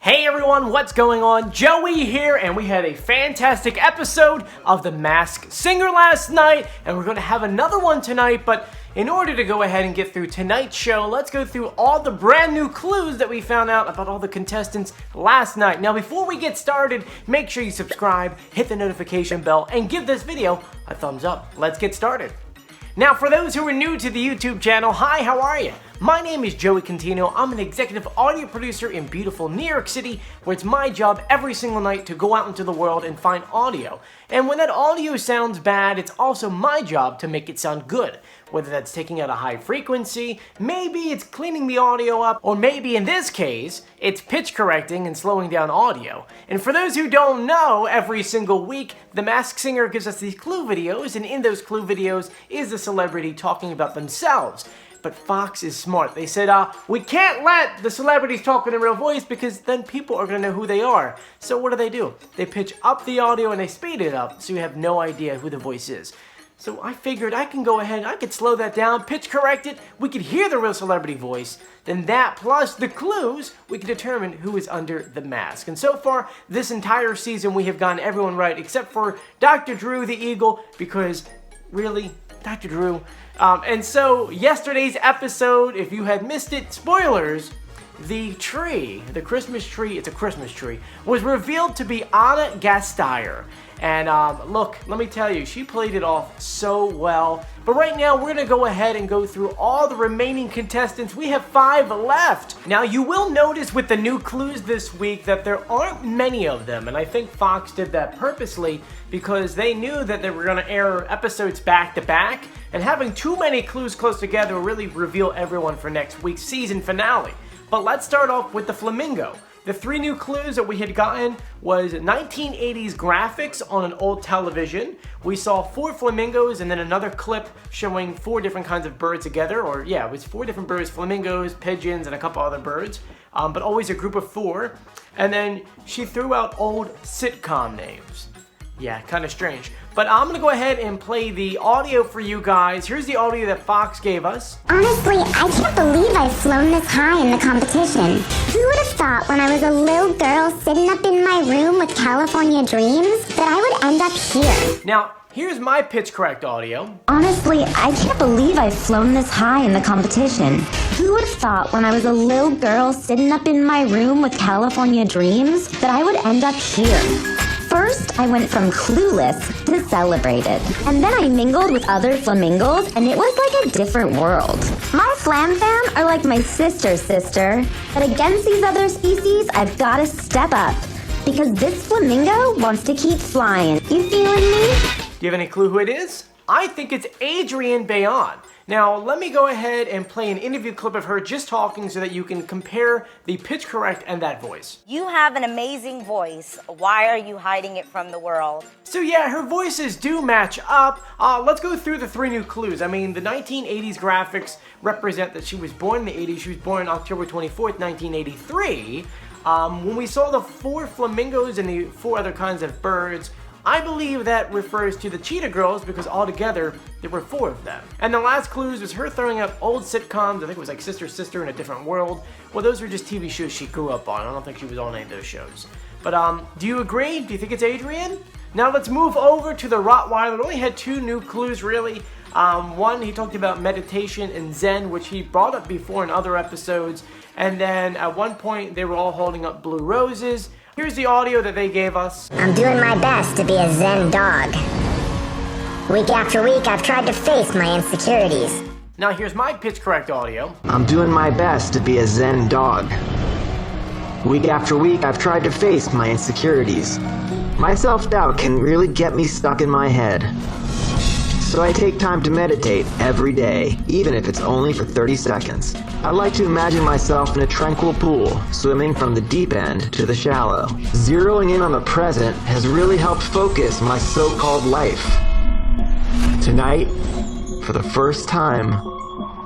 Hey everyone, what's going on? Joey here, and we had a fantastic episode of The Masked Singer last night, and we're going to have another one tonight, but in order to go ahead and get through tonight's show, let's go through all the brand new clues that we found out about all the contestants last night. Now, before we get started, make sure you subscribe, hit the notification bell, and give this video a thumbs up. Let's get started. Now, for those who are new to the YouTube channel, hi, how are you? My name is Joey Contino. I'm an executive audio producer in beautiful New York City, where it's my job every single night to go out into the world and find audio. And when that audio sounds bad, it's also my job to make it sound good. Whether that's taking out a high frequency, maybe it's cleaning the audio up, or maybe in this case, it's pitch correcting and slowing down audio. And for those who don't know, every single week, The Masked Singer gives us these clue videos, and in those clue videos is the celebrity talking about themselves. But Fox is smart. They said, we can't let the celebrities talk in a real voice because then people are going to know who they are. So what do? They pitch up the audio and they speed it up so you have no idea who the voice is. So I figured I can go ahead, I could slow that down, pitch correct it, we could hear the real celebrity voice, then that plus the clues, we can determine who is under the mask. And so far, this entire season, we have gotten everyone right except for Dr. Drew the Eagle, because really, Dr. Drew. And so yesterday's episode, if you had missed it, spoilers, the Christmas tree, it's a Christmas tree, was revealed to be Anna Gasteyer. And look, let me tell you, she played it off so well. But right now, we're going to go ahead and go through all the remaining contestants. We have 5 left. Now, you will notice with the new clues this week that there aren't many of them. And I think Fox did that purposely because they knew that they were going to air episodes back to back. And having too many clues close together will really reveal everyone for next week's season finale. But let's start off with the Flamingo. The 3 new clues that we had gotten was 1980s graphics on an old television. We saw 4 flamingos and then another clip showing 4 different kinds of birds together. Or yeah, it was 4 different birds, flamingos, pigeons, and a couple other birds. But always a group of 4. And then she threw out old sitcom names. Yeah, kind of strange. But I'm going to go ahead and play the audio for you guys. Here's the audio that Fox gave us. Honestly, I can't believe I've flown this high in the competition. Who would have thought when I was a little girl sitting up in my room with California dreams that I would end up here? Now, here's my pitch correct audio. Honestly, I can't believe I've flown this high in the competition. Who would have thought when I was a little girl sitting up in my room with California dreams that I would end up here? First, I went from clueless to celebrated. And then I mingled with other flamingos, and it was like a different world. My flam fam are like my sister's sister. But against these other species, I've got to step up. Because this flamingo wants to keep flying. You feeling me? Do you have any clue who it is? I think it's Adrienne Bayon. Now, let me go ahead and play an interview clip of her just talking so that you can compare the pitch correct and that voice. You have an amazing voice. Why are you hiding it from the world? So yeah, her voices do match up. Let's go through the 3 new clues. I mean, the 1980s graphics represent that she was born in the 80s. She was born October 24th, 1983. When we saw the 4 flamingos and the 4 other kinds of birds, I believe that refers to the Cheetah Girls because altogether there were 4 of them. And the last clues was her throwing out old sitcoms. I think it was like Sister in a Different World. Well, those were just TV shows she grew up on. I don't think she was on any of those shows. But do you agree? Do you think it's Adrienne? Now let's move over to the Rottweiler. It only had 2 new clues really. One, he talked about meditation and Zen, which he brought up before in other episodes. And then at one point they were all holding up blue roses. Here's the audio that they gave us. I'm doing my best to be a Zen dog. Week after week, I've tried to face my insecurities. Now here's my pitch correct audio. I'm doing my best to be a Zen dog. Week after week, I've tried to face my insecurities. My self-doubt can really get me stuck in my head. So I take time to meditate every day, even if it's only for 30 seconds. I like to imagine myself in a tranquil pool, swimming from the deep end to the shallow. Zeroing in on the present has really helped focus my so-called life. Tonight, for the first time,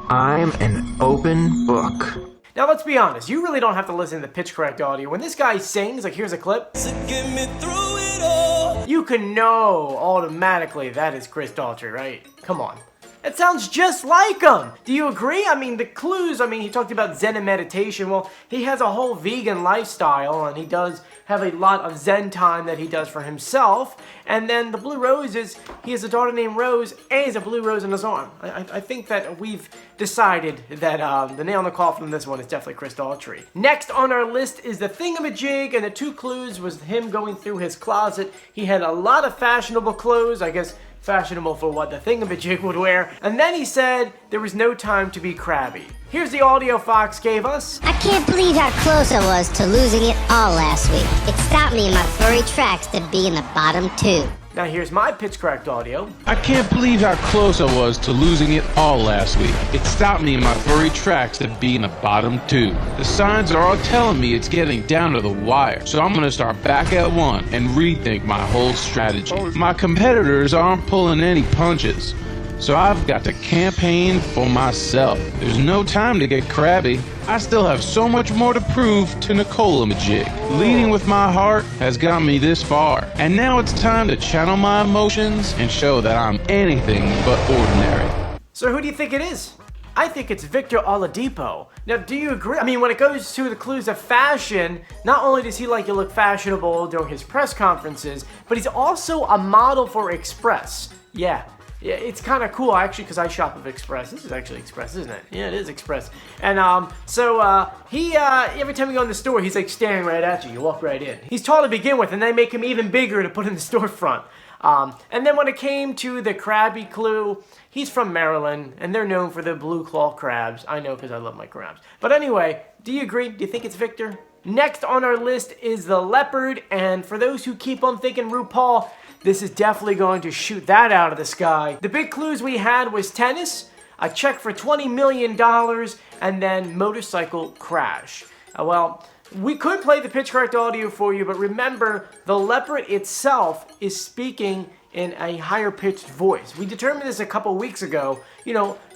I'm an open book. Now let's be honest, you really don't have to listen to the pitch correct audio. When this guy sings, like here's a clip, So get me through it all. you can know automatically that is Chris Daughtry, right? Come on. It sounds just like him. Do you agree? I mean, the clues, he talked about Zen and meditation. Well, he has a whole vegan lifestyle, and he does have a lot of Zen time that he does for himself. And then the blue roses, he has a daughter named Rose, and he has a blue rose in his arm. I think that we've decided that the nail in the coffin from this one is definitely Chris Daughtry. Next on our list is the Thingamajig, and the two clues was him going through his closet. He had a lot of fashionable clothes, I guess fashionable for what the Thingamajig would wear. And then he said there was no time to be crabby. Here's the audio Fox gave us. I can't believe how close I was to losing it all last week. It stopped me in my furry tracks to be in the bottom two. Now here's my pitch correct audio. I can't believe how close I was to losing it all last week. It stopped me in my furry tracks to be in the bottom two. The signs are all telling me it's getting down to the wire, so I'm gonna start back at one and rethink my whole strategy. My competitors aren't pulling any punches, so I've got to campaign for myself. There's no time to get crabby. I still have so much more to prove to Thingamajig. Leading with my heart has got me this far, and now it's time to channel my emotions and show that I'm anything but ordinary. So who do you think it is? I think it's Victor Oladipo. Now, do you agree? When it goes to the clues of fashion, not only does he like to look fashionable during his press conferences, but he's also a model for Express. Yeah, it's kind of cool actually, because I shop at Express. This is actually Express, isn't it? Yeah, it is Express. And he every time you go in the store, he's like staring right at you. You walk right in. He's tall to begin with, and they make him even bigger to put in the storefront. And then when it came to the crabby clue, he's from Maryland, and they're known for the blue claw crabs. I know because I love my crabs. But anyway, do you agree? Do you think it's Victor? Next on our list is the Leopard, and for those who keep on thinking RuPaul, this is definitely going to shoot that out of the sky. The big clues we had was tennis, a check for $20 million, and then motorcycle crash. Well, we could play the pitch correct audio for you, but remember, the Leopard itself is speaking in a higher pitched voice. We determined this a couple weeks ago.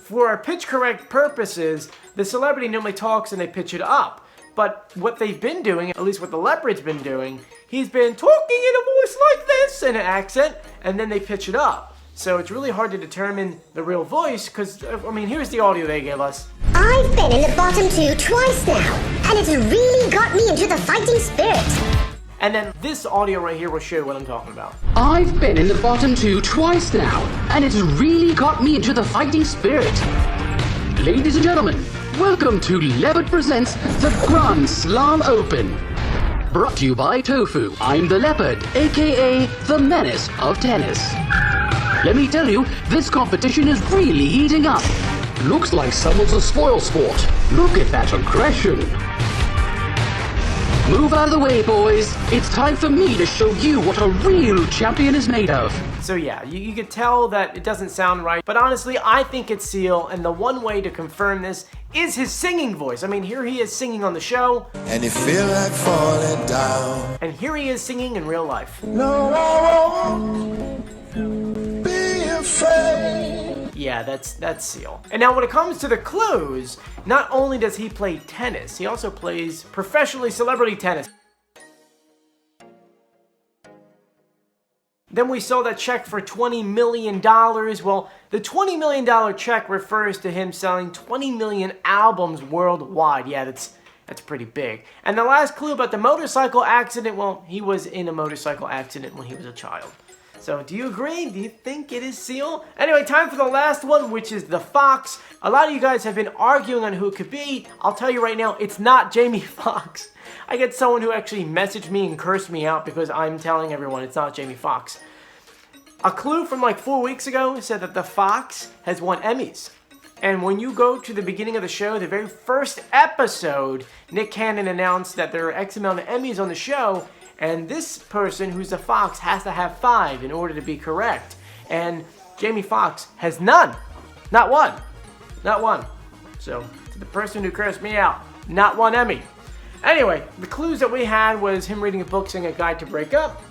For our pitch correct purposes, the celebrity normally talks and they pitch it up. But what they've been doing, at least what the Leopard's been doing, he's been talking in a voice like this, in an accent, and then they pitch it up. So it's really hard to determine the real voice, because, here's the audio they gave us. I've been in the bottom two twice now, and it's really got me into the fighting spirit. And then this audio right here will show you what I'm talking about. I've been in the bottom two twice now, and it's really got me into the fighting spirit. Ladies and gentlemen, welcome to Leopard Presents the Grand Slam Open. Brought to you by Tofu. I'm the Leopard, aka the Menace of Tennis. Let me tell you, this competition is really heating up. Looks like someone's a spoil sport. Look at that aggression. Move out of the way, boys. It's time for me to show you what a real champion is made of. So yeah, you could tell that it doesn't sound right, but honestly, I think it's Seal, and the one way to confirm this is his singing voice. Here he is singing on the show. And you feel like falling down. And here he is singing in real life. No, I won't be afraid. Yeah, that's Seal. And now when it comes to the clues, not only does he play tennis, he also plays professionally celebrity tennis. Then we saw that check for $20 million. Well, the $20 million check refers to him selling 20 million albums worldwide. Yeah, that's pretty big. And the last clue about the motorcycle accident, well, he was in a motorcycle accident when he was a child. So do you agree? Do you think it is Seal? Anyway, time for the last one, which is the Fox. A lot of you guys have been arguing on who it could be. I'll tell you right now, it's not Jamie Foxx. I get someone who actually messaged me and cursed me out because I'm telling everyone it's not Jamie Foxx. A clue from like 4 weeks ago said that the Fox has won Emmys. And when you go to the beginning of the show, the very first episode, Nick Cannon announced that there are X amount of Emmys on the show, and this person who's the Fox has to have 5 in order to be correct. And Jamie Foxx has none. Not one. Not one. So, to the person who cursed me out, not one Emmy. Anyway, the clues that we had was him reading a book saying A Guide to Break Up.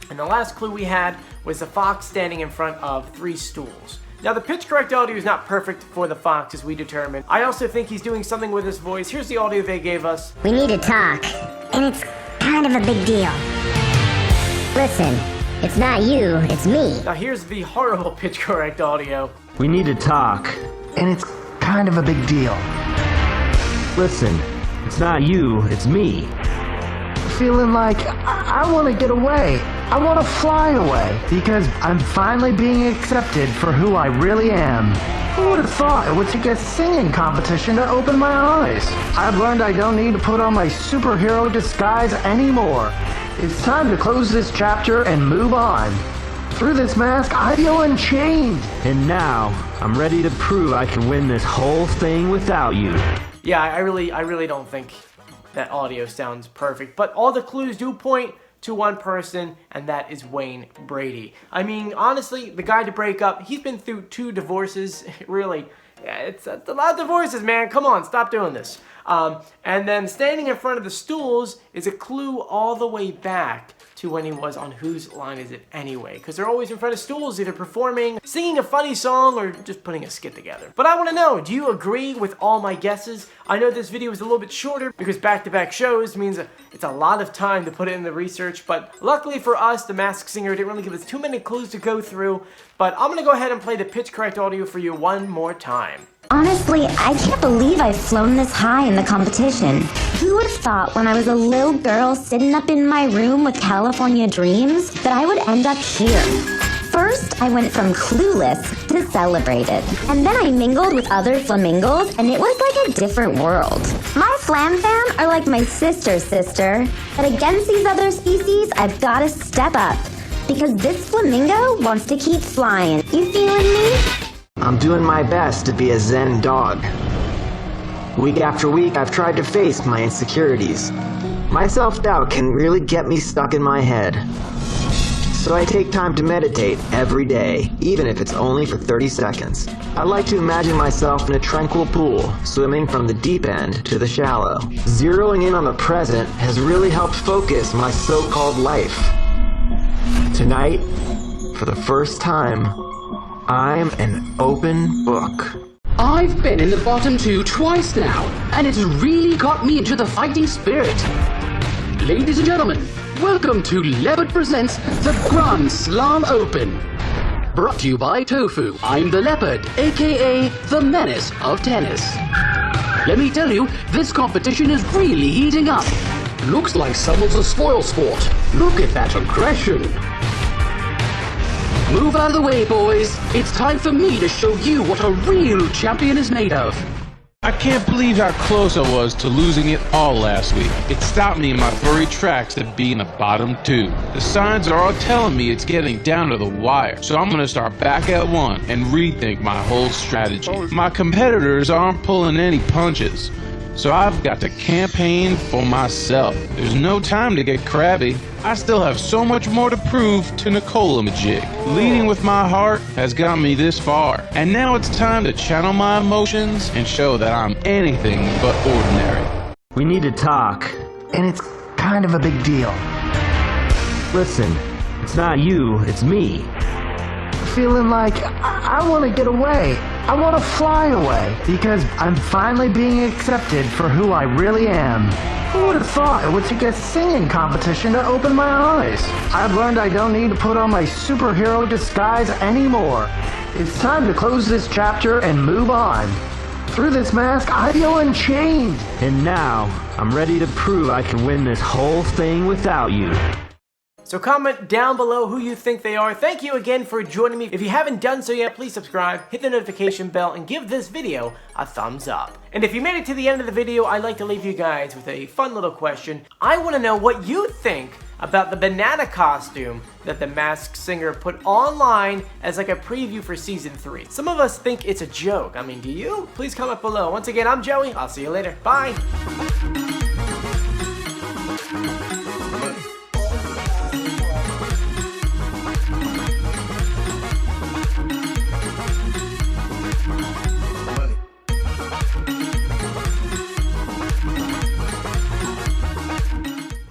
And the last clue we had was the Fox standing in front of 3 stools. Now, the pitch correct audio is not perfect for the Fox, as we determined. I also think he's doing something with his voice. Here's the audio they gave us. We need to talk, and it's kind of a big deal. Listen, It's not you, it's me. Now here's the horrible pitch correct audio. We need to talk, and it's kind of a big deal. Listen, it's not you, it's me. Feeling like I want to get away. I want to fly away because I'm finally being accepted for who I really am. Who would have thought it would take a singing competition to open my eyes? I've learned I don't need to put on my superhero disguise anymore. It's time to close this chapter and move on. Through this mask, I feel unchained. And now, I'm ready to prove I can win this whole thing without you. Yeah, I really don't think that audio sounds perfect, but all the clues do point to one person, and that is Wayne Brady. I mean, honestly, the guy to break up, he's been through 2 divorces. Really, it's a lot of divorces, man. Come on, stop doing this. And then standing in front of the stools is a clue all the way back to when he was on Whose Line Is It Anyway? Because they're always in front of stools, either performing, singing a funny song, or just putting a skit together. But I want to know, do you agree with all my guesses? I know this video is a little bit shorter because back-to-back shows means it's a lot of time to put it in the research, but luckily for us, The Masked Singer didn't really give us too many clues to go through, but I'm going to go ahead and play the pitch correct audio for you one more time. Honestly, I can't believe I've flown this high in the competition. Who would have thought when I was a little girl sitting up in my room with California dreams that I would end up here? First, I went from clueless to celebrated. And then I mingled with other flamingos, and it was like a different world. My flam fam are like my sister's sister, but against these other species, I've gotta step up. Because this flamingo wants to keep flying. You feeling me? I'm doing my best to be a Zen dog. Week after week, I've tried to face my insecurities. My self-doubt can really get me stuck in my head. So I take time to meditate every day, even if it's only for 30 seconds. I like to imagine myself in a tranquil pool, swimming from the deep end to the shallow. Zeroing in on the present has really helped focus my so-called life. Tonight, for the first time, I'm an open book. I've been in the bottom 2 twice now, and it's really got me into the fighting spirit. Ladies and gentlemen, welcome to Leopard Presents the Grand Slam Open. Brought to you by Tofu. I'm the Leopard, aka the Menace of Tennis. Let me tell you, this competition is really heating up. Looks like someone's a spoil sport. Look at that aggression. Move out of the way, boys. It's time for me to show you what a real champion is made of. I can't believe how close I was to losing it all last week. It stopped me in my furry tracks to be in the bottom 2. The signs are all telling me it's getting down to the wire, so I'm gonna start back at 1 and rethink my whole strategy. My competitors aren't pulling any punches, so I've got to campaign for myself. There's no time to get crabby. I still have so much more to prove to Thingamajig. Leading with my heart has got me this far, and now it's time to channel my emotions and show that I'm anything but ordinary. We need to talk, and it's kind of a big deal. Listen, it's not you, it's me. Feeling like I want to get away. I want to fly away because I'm finally being accepted for who I really am. Who would have thought it would take a singing competition to open my eyes? I've learned I don't need to put on my superhero disguise anymore. It's time to close this chapter and move on. Through this mask, I feel unchained. And now, I'm ready to prove I can win this whole thing without you. So comment down below who you think they are. Thank you again for joining me. If you haven't done so yet, please subscribe, hit the notification bell, and give this video a thumbs up. And if you made it to the end of the video, I'd like to leave you guys with a fun little question. I want to know what you think about the banana costume that The Masked Singer put online as like a preview for season 3. Some of us think it's a joke. I mean, do you? Please comment below. Once again, I'm Joey. I'll see you later. Bye.